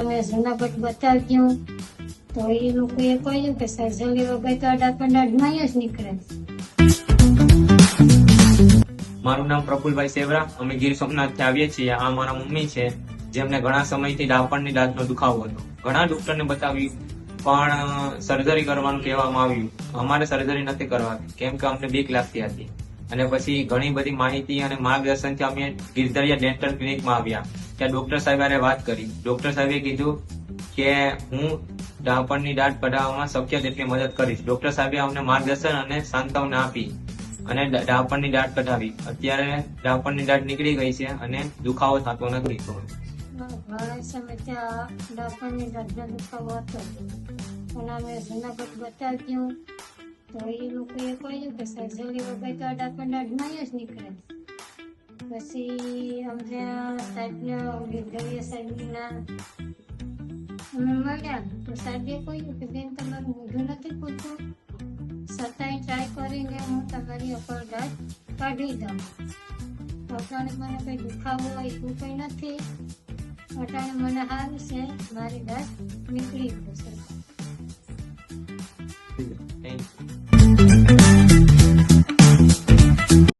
અમે જુનાગઢ બતાવ્યું તો એ લોકોએ કહ્યું કે સર્જરી વગર તો અડાપંડામાં જ નીકળે. મારું નામ પ્રફુલભાઈ સેવરા. અમે ગીર સોમનાથથી આવીએ છીએ. આ મારા મમ્મી છે, જેમને ઘણા સમયથી ડાપણની દાંતનો દુખાવો હતો. ઘણા ડોક્ટરને બતાવ્યું, પણ સર્જરી કરવાનું કહેવામાં આવ્યું. અમારે સર્જરી નથી કરવાની, કેમ કે અમને બીક લાગતી હતી. અને પછી ઘણી બધી માહિતી અને માર્ગદર્શનથી અમે ગિરધરિયા ડેન્ટલ ક્લિનિકમાં આવ્યા. ત્યાં ડોક્ટર સાહેબે વાત કરી. ડોક્ટર સાહેબે કીધું કે હું ડાપણની દાંત કઢાવવામાં શક્ય તેટલી મદદ કરીશ. ડોક્ટર સાહેબે અમને માર્ગદર્શન અને સાંત્વના આપી અને ડાપણની દાંત કઢાવી. અત્યારે ડાપણની દાંત નીકળી ગઈ છે અને દુખાવો થતો નથી. ઘણા સમયથી આ ડાપણની દાંતનો દુખાવો હતો, પણ અમે જુનાગઢ બતાવ્યું તો એ લોકોએ કહ્યું કે સર્જરી વગર તો અડાપંડામાં જ નીકળે. પછી અમને સાહેબને ગિરધરિયા સાહેબના અમે મળ્યા તો સાહેબે કહ્યું કે બેન તમારું મોઢું નથી પૂછતું, છતાંય ટ્રાય કરીને હું તમારી અપર દાંત કાઢી દઉં. અટાણે મને કંઈ દુખાવો હોય એવું કંઈ નથી. અટાણે મને સારું છે, મારી દાંત નીકળી જશે.